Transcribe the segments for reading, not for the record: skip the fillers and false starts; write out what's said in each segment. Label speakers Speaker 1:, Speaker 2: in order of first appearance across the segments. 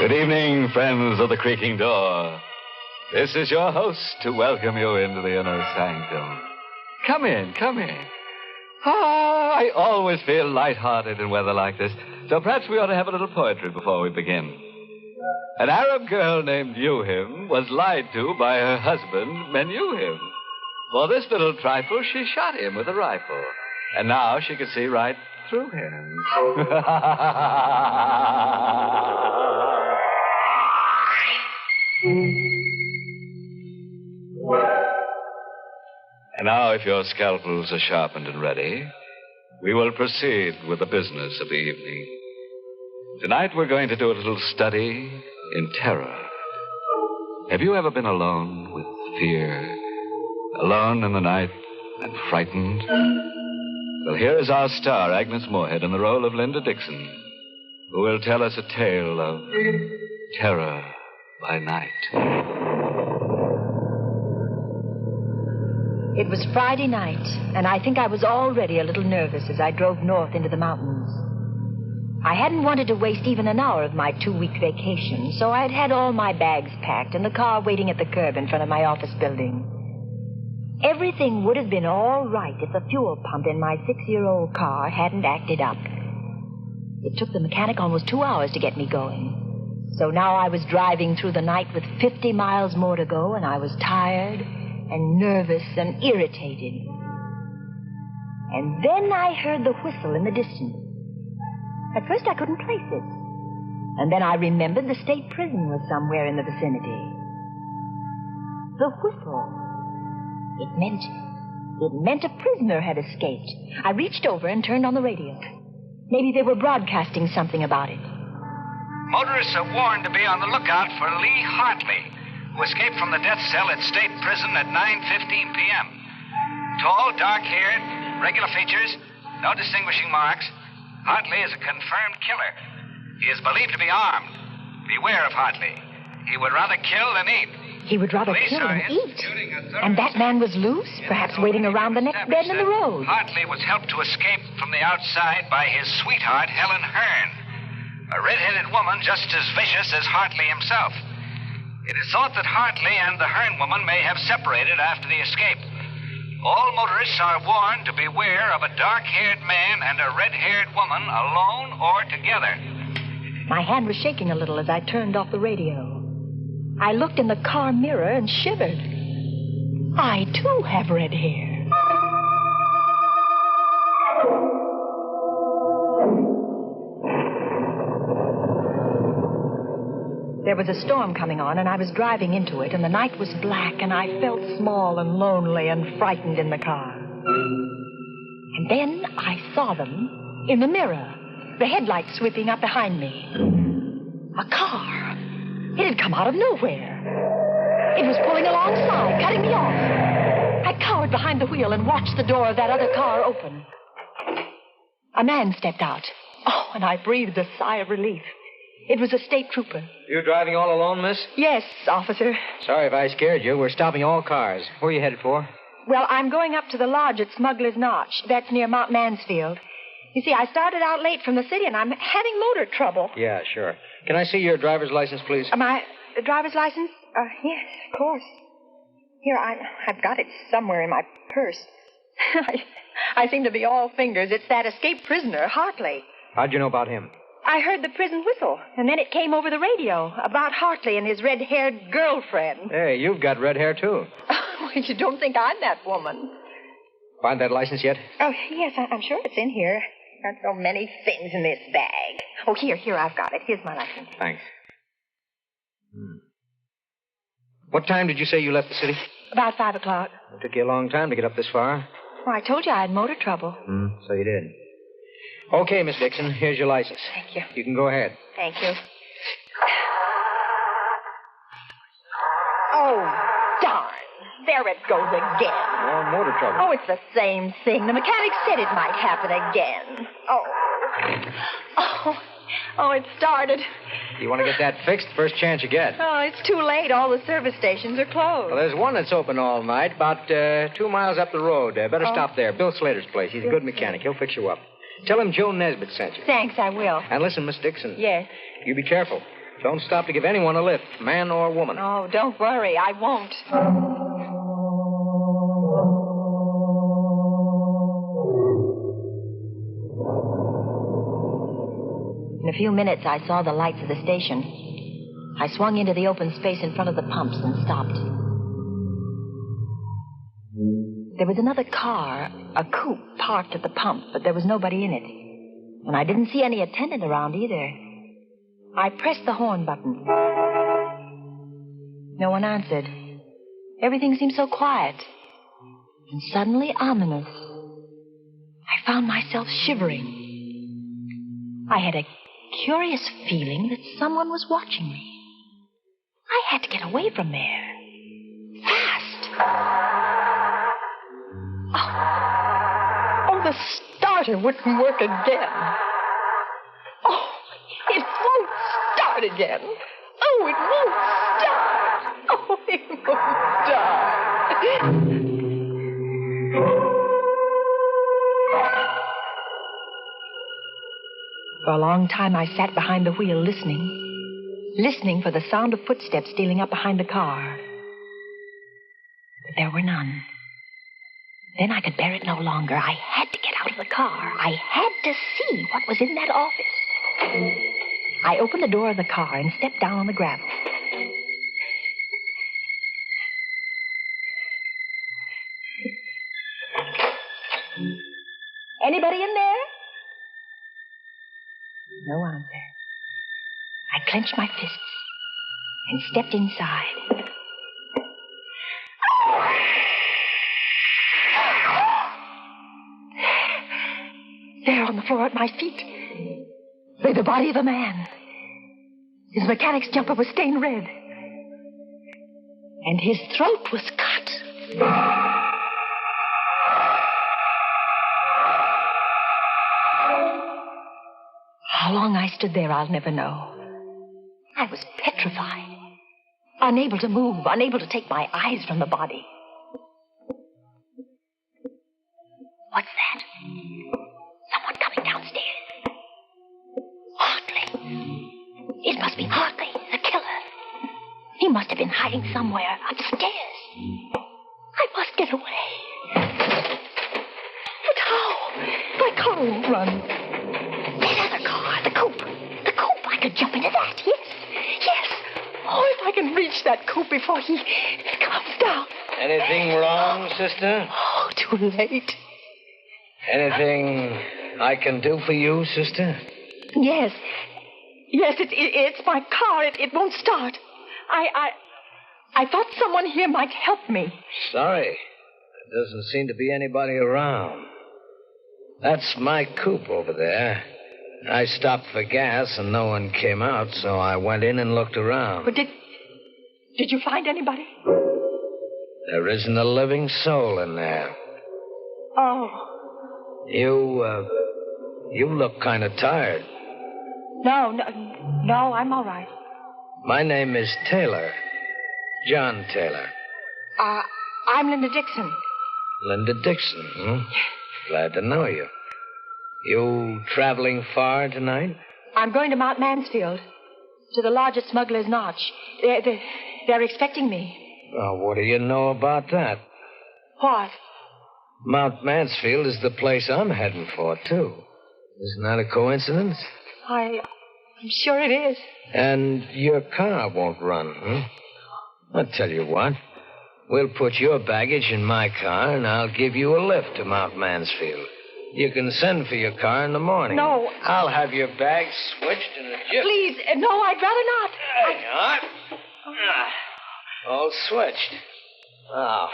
Speaker 1: Good evening, friends of the creaking door. This is your host to welcome you into the Inner Sanctum. Come in, come in. I always feel lighthearted in weather like this, so perhaps we ought to have a little poetry before we begin. An Arab girl named Yuhim was lied to by her husband, Menuhim. For this little trifle, she shot him with a rifle. And now she can see right through him. And now, if your scalpels are sharpened and ready, we will proceed with the business of the evening. Tonight, we're going to do a little study in terror. Have you ever been alone with fear? Alone in the night and frightened? Well, here is our star, Agnes Moorehead, in the role of Linda Dixon, who will tell us a tale of terror by night.
Speaker 2: It was Friday night, and I think I was already a little nervous as I drove north into the mountains. I hadn't wanted to waste even an hour of my 2-week vacation, so I'd had all my bags packed and the car waiting at the curb in front of my office building. Everything would have been all right if the fuel pump in my 6-year-old car hadn't acted up. It took the mechanic almost 2 hours to get me going. So now I was driving through the night with 50 miles more to go, and I was tired and nervous and irritated. And then I heard the whistle in the distance. At first I couldn't place it. And then I remembered the state prison was somewhere in the vicinity. The whistle. It meant a prisoner had escaped. I reached over and turned on the radio. Maybe they were broadcasting something about it.
Speaker 3: Motorists are warned to be on the lookout for Lee Hartley, who escaped from the death cell at state prison at 9:15 p.m. Tall, dark-haired, regular features, no distinguishing marks. Hartley is a confirmed killer. He is believed to be armed. Beware of Hartley. He would rather kill than eat.
Speaker 2: He would rather kill than eat. And that man was loose, perhaps waiting around the next bend in the road.
Speaker 3: Hartley was helped to escape from the outside by his sweetheart, Helen Hearn, a red-headed woman just as vicious as Hartley himself. It is thought that Hartley and the Hearn woman may have separated after the escape. All motorists are warned to beware of a dark-haired man and a red-haired woman alone or together.
Speaker 2: My hand was shaking a little as I turned off the radio. I looked in the car mirror and shivered. I, too, have red hair. There was a storm coming on, and I was driving into it, and the night was black, and I felt small and lonely and frightened in the car. And then I saw them in the mirror, the headlights sweeping up behind me. A car. It had come out of nowhere. It was pulling alongside, cutting me off. I cowered behind the wheel and watched the door of that other car open. A man stepped out. Oh, and I breathed a sigh of relief. It was a state trooper.
Speaker 4: You driving all alone, miss?
Speaker 2: Yes, officer.
Speaker 4: Sorry if I scared you. We're stopping all cars. Where are you headed for?
Speaker 2: Well, I'm going up to the lodge at Smuggler's Notch. That's near Mount Mansfield. You see, I started out late from the city, and I'm having motor trouble.
Speaker 4: Yeah, sure. Can I see your driver's license, please?
Speaker 2: My driver's license? Yes, of course. Here, I've got it somewhere in my purse. I seem to be all fingers. It's that escaped prisoner, Hartley.
Speaker 4: How'd you know about him?
Speaker 2: I heard the prison whistle, and then it came over the radio about Hartley and his red-haired girlfriend.
Speaker 4: Hey, you've got red hair, too.
Speaker 2: Oh, you don't think I'm that woman?
Speaker 4: Find that license yet?
Speaker 2: Oh, yes, I'm sure it's in here. Got so many things in this bag. Oh, here, I've got it. Here's my license.
Speaker 4: Thanks. What time did you say you left the city?
Speaker 2: About 5 o'clock.
Speaker 4: It took you a long time to get up this far.
Speaker 2: Well, I told you I had motor trouble.
Speaker 4: So you did. Okay, Miss Dixon, here's your license.
Speaker 2: Thank you.
Speaker 4: You can go ahead.
Speaker 2: Thank you. Oh, darn. There it goes again.
Speaker 4: More motor trouble.
Speaker 2: Oh, it's the same thing. The mechanic said it might happen again. Oh, it started.
Speaker 4: You want to get that fixed first chance you get.
Speaker 2: Oh, it's too late. All the service stations are closed.
Speaker 4: Well, there's one that's open all night, about 2 miles up the road. Better stop there. Bill Slater's place. He's a good mechanic. He'll fix you up. Tell him Joe Nesbitt sent you.
Speaker 2: Thanks, I will.
Speaker 4: And listen, Miss Dixon.
Speaker 2: Yes.
Speaker 4: You be careful. Don't stop to give anyone a lift, man or woman.
Speaker 2: Oh, don't worry. I won't. In a few minutes, I saw the lights of the station. I swung into the open space in front of the pumps and stopped. There was another car, a coupe, parked at the pump, but there was nobody in it. And I didn't see any attendant around either. I pressed the horn button. No one answered. Everything seemed so quiet. And suddenly ominous. I found myself shivering. I had a curious feeling that someone was watching me. I had to get away from there. Fast. Oh, the starter wouldn't work again. Oh, it won't start again. Oh, it won't start. Oh, it won't start. For a long time, I sat behind the wheel listening for the sound of footsteps stealing up behind the car. But there were none. Then I could bear it no longer. I had to get out of the car. I had to see what was in that office. I opened the door of the car and stepped down on the gravel. Anybody in there? No answer. I clenched my fists and stepped inside. There on the floor at my feet lay the body of a man. His mechanic's jumper was stained red. And his throat was cut. How long I stood there, I'll never know. I was petrified. Unable to move, unable to take my eyes from the body. What's that? Someone coming downstairs. Hartley. It must be Hartley, the killer. He must have been hiding somewhere upstairs. I must get away. But how? My car won't run. That other car, the coupe. The coupe, I could jump into that, yes. Oh, if I can reach that coupe before he comes down.
Speaker 4: Anything wrong, sister?
Speaker 2: Oh, too late.
Speaker 4: Anything I can do for you, sister?
Speaker 2: Yes, it's my car. It won't start. I thought someone here might help me.
Speaker 4: Sorry. There doesn't seem to be anybody around. That's my coupe over there. I stopped for gas and no one came out, so I went in and looked around.
Speaker 2: But did you find anybody?
Speaker 4: There isn't a living soul in there.
Speaker 2: Oh.
Speaker 4: You look kind of tired.
Speaker 2: No, I'm all right.
Speaker 4: My name is Taylor. John Taylor.
Speaker 2: I'm Linda Dixon.
Speaker 4: Linda Dixon, hmm? Glad to know you. You traveling far tonight?
Speaker 2: I'm going to Mount Mansfield, to the lodge at Smuggler's Notch. They're expecting me.
Speaker 4: Oh, what do you know about that?
Speaker 2: What?
Speaker 4: Mount Mansfield is the place I'm heading for, too. Isn't that a coincidence?
Speaker 2: I'm sure it is.
Speaker 4: And your car won't run, huh? I'll tell you what. We'll put your baggage in my car, and I'll give you a lift to Mount Mansfield. You can send for your car in the morning.
Speaker 2: No.
Speaker 4: I'll have your bags switched in a jiff.
Speaker 2: Please, no, I'd rather not.
Speaker 4: Hang on. All switched. Now,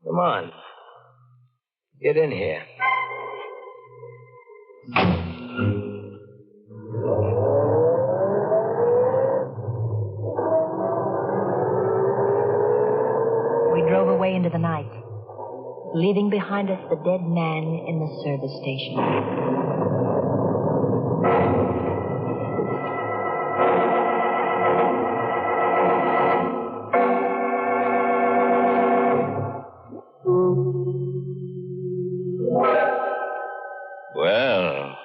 Speaker 4: come on. Get in here.
Speaker 2: We drove away into the night, leaving behind us the dead man in the service station.
Speaker 1: Well,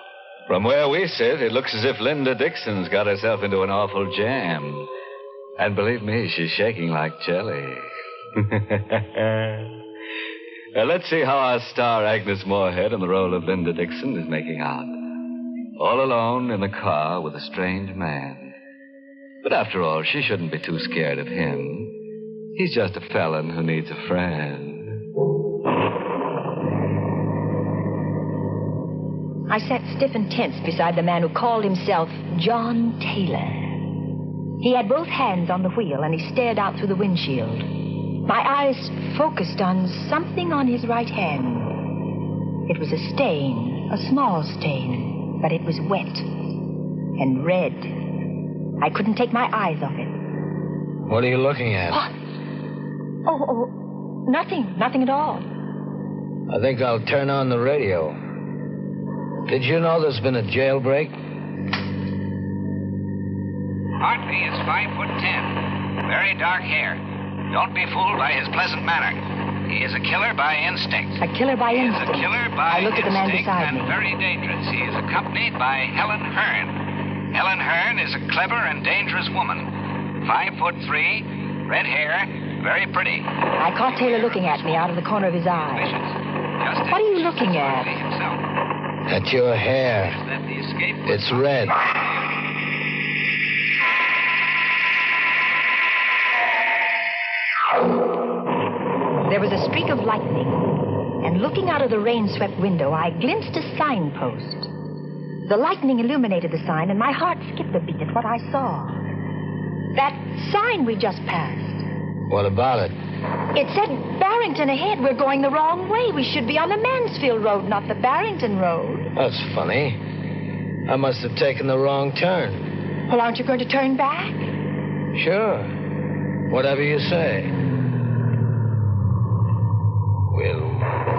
Speaker 1: from where we face it looks as if Linda Dixon's got herself into an awful jam. And believe me, she's shaking like jelly. Now, let's see how our star Agnes Moorehead in the role of Linda Dixon is making out. All alone in the car with a strange man. But after all, she shouldn't be too scared of him. He's just a felon who needs a friend.
Speaker 2: I sat stiff and tense beside the man who called himself John Taylor. He had both hands on the wheel, and he stared out through the windshield. My eyes focused on something on his right hand. It was a stain, a small stain, but it was wet and red. I couldn't take my eyes off it.
Speaker 4: What are you looking at?
Speaker 2: What? Oh, nothing at all.
Speaker 4: I think I'll turn on the radio. Did you know there's been a jailbreak?
Speaker 3: Hartley is 5'10", very dark hair. Don't be fooled by his pleasant manner. He is a killer by instinct.
Speaker 2: A killer by
Speaker 3: He is
Speaker 2: instinct.
Speaker 3: a killer by
Speaker 2: I looked at the man
Speaker 3: instinct
Speaker 2: beside
Speaker 3: and
Speaker 2: me.
Speaker 3: very dangerous. He is accompanied by Helen Hearn. Helen Hearn is a clever and dangerous woman. 5'3", red hair, very pretty.
Speaker 2: I caught Taylor looking at me out of the corner of his eye.
Speaker 3: Vicious. Just
Speaker 2: What
Speaker 3: as
Speaker 2: are you looking at?
Speaker 3: Hartley himself.
Speaker 4: At your hair.
Speaker 3: That the escape was
Speaker 4: It's red.
Speaker 2: There was a streak of lightning, and looking out of the rain-swept window, I glimpsed a signpost. The lightning illuminated the sign, and my heart skipped a beat at what I saw. That sign we just passed.
Speaker 4: What about it?
Speaker 2: It said Barrington ahead. We're going the wrong way. We should be on the Mansfield Road, not the Barrington Road.
Speaker 4: That's funny. I must have taken the wrong turn.
Speaker 2: Well, aren't you going to turn back?
Speaker 4: Sure. Whatever you say. We'll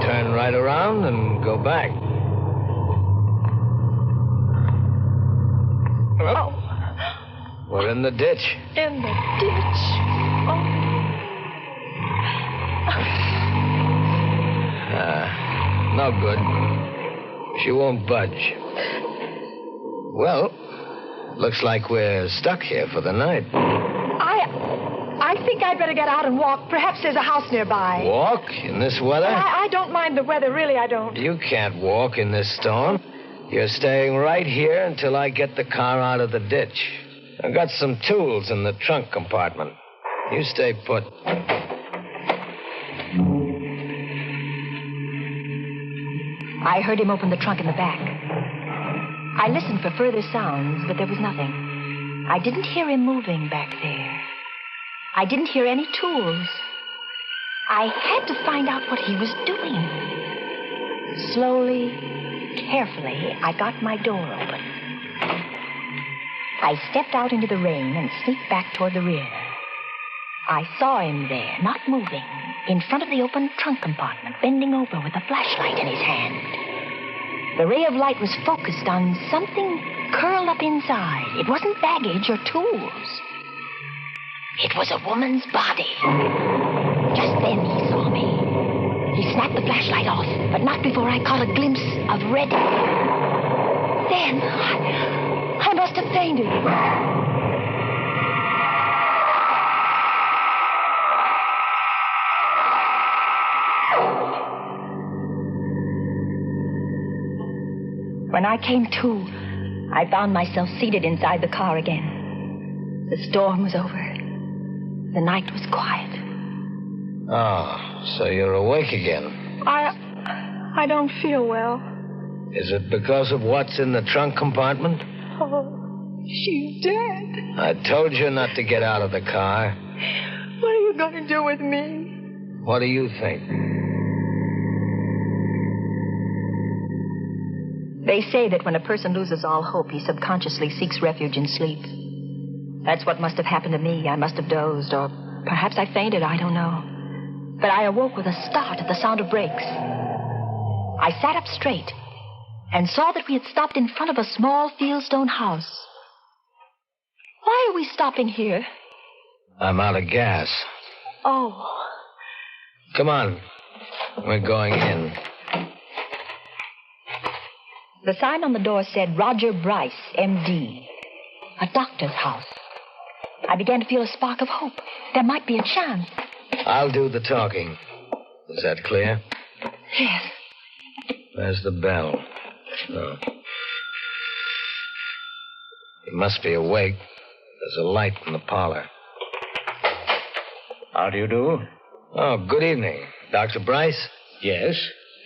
Speaker 4: turn right around and go back.
Speaker 2: Oh,
Speaker 4: We're in the ditch.
Speaker 2: in the ditch. Oh.
Speaker 4: No good. She won't budge. Well, looks like we're stuck here for the night.
Speaker 2: I think I'd better get out and walk. Perhaps there's a house nearby.
Speaker 4: Walk in this weather?
Speaker 2: I don't mind the weather, really, I don't.
Speaker 4: You can't walk in this storm. You're staying right here until I get the car out of the ditch. I've got some tools in the trunk compartment. You stay put.
Speaker 2: I heard him open the trunk in the back. I listened for further sounds, but there was nothing. I didn't hear him moving back there. I didn't hear any tools. I had to find out what he was doing. Slowly, carefully, I got my door open. I stepped out into the rain and sneaked back toward the rear. I saw him there, not moving, in front of the open trunk compartment, bending over with a flashlight in his hand. The ray of light was focused on something curled up inside. It wasn't baggage or tools. It was a woman's body. Just then he saw me. He snapped the flashlight off, but not before I caught a glimpse of red. Then I must have fainted. When I came to, I found myself seated inside the car again. The storm was over. The night was quiet.
Speaker 4: Oh, so you're awake again.
Speaker 2: I don't feel well.
Speaker 4: Is it because of what's in the trunk compartment?
Speaker 2: Oh, she's dead.
Speaker 4: I told you not to get out of the car.
Speaker 2: What are you going to do with me?
Speaker 4: What do you think?
Speaker 2: They say that when a person loses all hope, he subconsciously seeks refuge in sleep. That's what must have happened to me. I must have dozed, or perhaps I fainted, I don't know. But I awoke with a start at the sound of brakes. I sat up straight and saw that we had stopped in front of a small fieldstone house. Why are we stopping here?
Speaker 4: I'm out of gas.
Speaker 2: Oh.
Speaker 4: Come on. We're going in.
Speaker 2: The sign on the door said Roger Bryce, M.D., a doctor's house. I began to feel a spark of hope. There might be a chance.
Speaker 4: I'll do the talking. Is that clear?
Speaker 2: Yes.
Speaker 4: Where's the bell? No. He must be awake. There's a light in the parlor.
Speaker 5: How do you do?
Speaker 4: Oh, good evening. Dr. Bryce?
Speaker 5: Yes.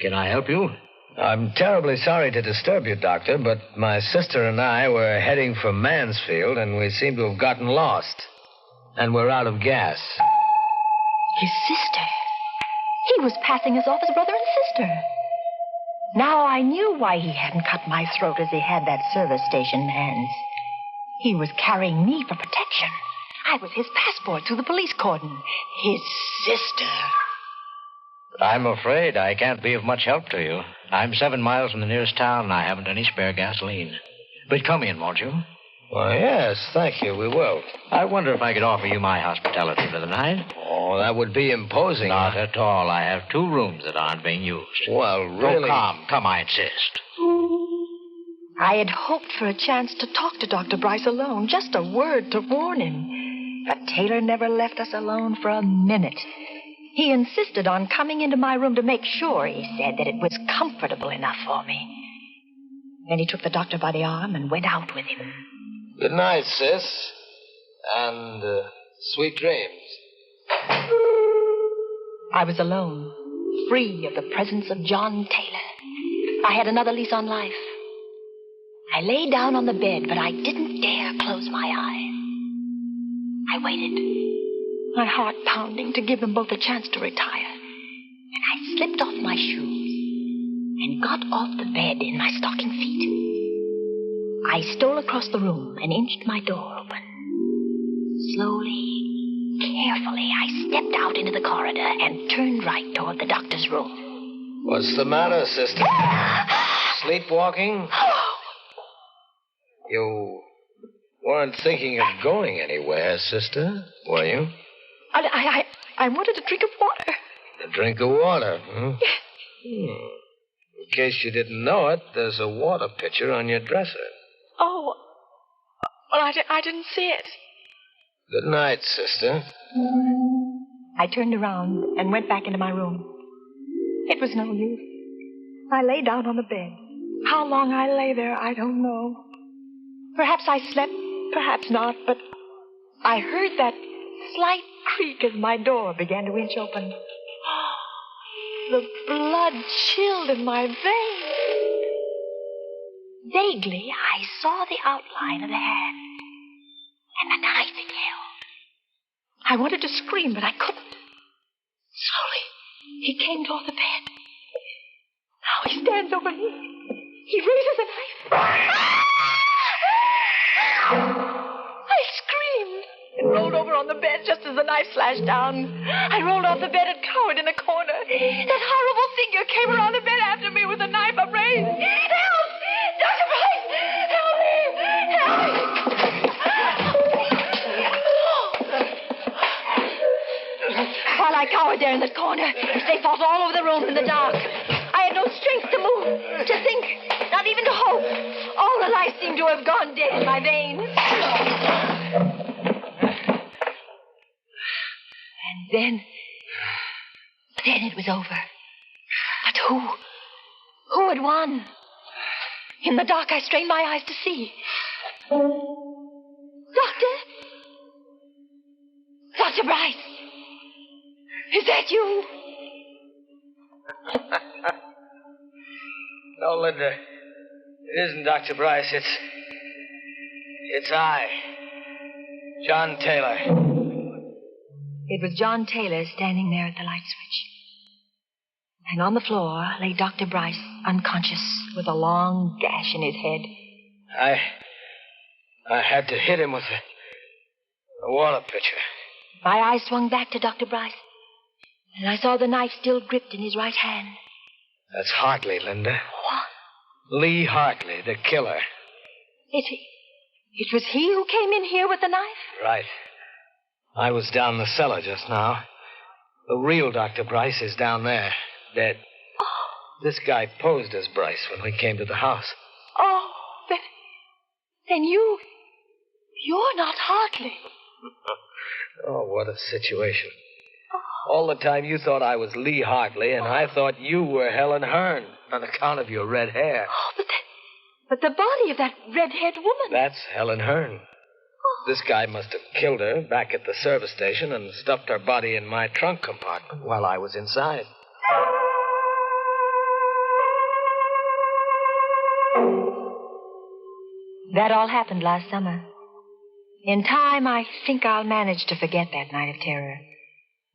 Speaker 5: Can I help you?
Speaker 4: I'm terribly sorry to disturb you, Doctor, but my sister and I were heading for Mansfield, and we seem to have gotten lost. And we're out of gas.
Speaker 2: His sister. He was passing us off as brother and sister. Now I knew why he hadn't cut my throat as he had that service station man's. He was carrying me for protection. I was his passport through the police cordon. His sister.
Speaker 5: I'm afraid I can't be of much help to you. I'm 7 miles from the nearest town, and I haven't any spare gasoline. But come in, won't you?
Speaker 4: Why, yes, thank you, we will.
Speaker 5: I wonder if I could offer you my hospitality for the night.
Speaker 4: Oh, that would be imposing.
Speaker 5: Not at all. I have 2 rooms that aren't being used.
Speaker 4: Well, really...
Speaker 5: Oh, come, I insist.
Speaker 2: I had hoped for a chance to talk to Dr. Bryce alone, just a word to warn him. But Taylor never left us alone for a minute. He insisted on coming into my room to make sure, he said, that it was comfortable enough for me. Then he took the doctor by the arm and went out with him.
Speaker 4: Good night, sis. And sweet dreams.
Speaker 2: I was alone, free of the presence of John Taylor. I had another lease on life. I lay down on the bed, but I didn't dare close my eyes. I waited, my heart pounding to give them both a chance to retire. And I slipped off my shoes and got off the bed in my stocking feet. I stole across the room and inched my door open. Slowly, carefully, I stepped out into the corridor and turned right toward the doctor's room.
Speaker 4: What's the matter, sister? Sleepwalking? You weren't thinking of going anywhere, sister, were you?
Speaker 2: I wanted a drink of water.
Speaker 4: A drink of water, huh? In case you didn't know it, there's a water pitcher on your dresser.
Speaker 2: Oh, well, I didn't see it.
Speaker 4: Good night, sister.
Speaker 2: I turned around and went back into my room. It was no use. I lay down on the bed. How long I lay there, I don't know. Perhaps I slept, perhaps not, but I heard that slight creak as my door began to inch open. The blood chilled in my veins. Vaguely, I saw the outline of the hand and the knife it held. I wanted to scream, but I couldn't. Slowly, he came toward the bed. Now he stands over me. He raises a knife. I screamed and rolled over on the bed just as the knife slashed down. I rolled off the bed and cowered in a corner. That horrible figure came around the bed after me with a knife upraised. Help! Dr. Bryce! Help me! Help me! While I cowered there in the corner, they fought all over the room in the dark. I had no strength to move, to think, not even to hope. All the life seemed to have gone dead in my veins. And then it was over. But who? Who had won? In the dark, I strained my eyes to see. Dr. Bryce. Is that you?
Speaker 4: No, Linda. It isn't Dr. Bryce. It's I. John Taylor.
Speaker 2: It was John Taylor standing there at the light switch. And on the floor lay Dr. Bryce, unconscious, with a long gash in his head.
Speaker 4: I had to hit him with a water pitcher.
Speaker 2: My eyes swung back to Dr. Bryce, and I saw the knife still gripped in his right hand.
Speaker 4: That's Hartley, Linda.
Speaker 2: What?
Speaker 4: Lee Hartley, the killer.
Speaker 2: It was he who came in here with the knife?
Speaker 4: Right. I was down the cellar just now. The real Dr. Bryce is down there, dead.
Speaker 2: Oh.
Speaker 4: This guy posed as Bryce when we came to the house.
Speaker 2: Oh, then you're not Hartley.
Speaker 4: Oh, what a situation. All the time you thought I was Lee Hartley, and I thought you were Helen Hearn on account of your red hair.
Speaker 2: Oh, but the body of that red-haired woman.
Speaker 4: That's Helen Hearn. This guy must have killed her back at the service station and stuffed her body in my trunk compartment while I was inside.
Speaker 2: That all happened last summer. In time, I think I'll manage to forget that night of terror.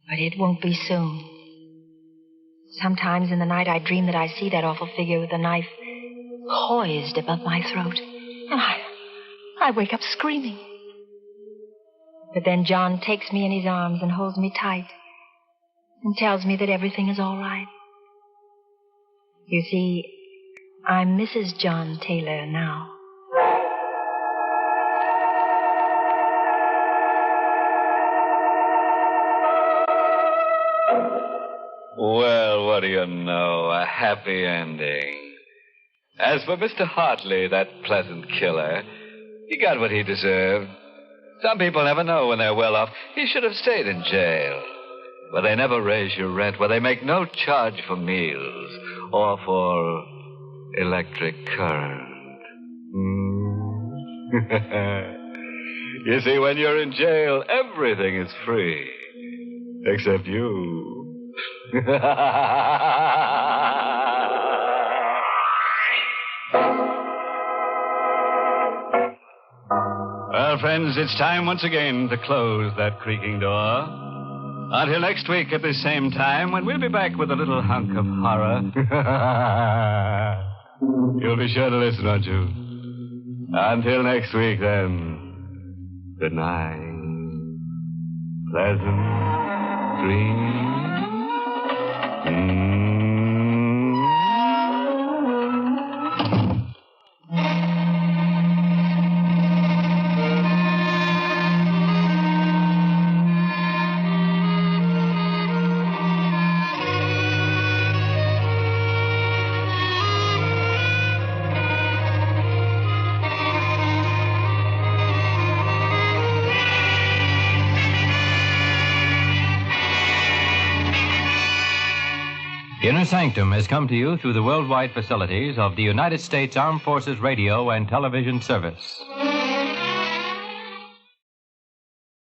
Speaker 2: But it won't be soon. Sometimes in the night, I dream that I see that awful figure with the knife poised above my throat. And I wake up screaming. But then John takes me in his arms and holds me tight and tells me that everything is all right. You see, I'm Mrs. John Taylor now.
Speaker 1: Well, what do you know? A happy ending. As for Mr. Hartley, that pleasant killer, he got what he deserved. Some people never know when they're well off. He should have stayed in jail, where they never raise your rent, where they make no charge for meals or for electric current. You see, when you're in jail, everything is free, except you. Well, friends, it's time once again to close that creaking door. Until next week at the same time, when we'll be back with a little hunk of horror. You'll be sure to listen, won't you? Until next week, then. Good night. Pleasant dreams.
Speaker 6: Inner Sanctum has come to you through the worldwide facilities of the United States Armed Forces Radio and Television Service.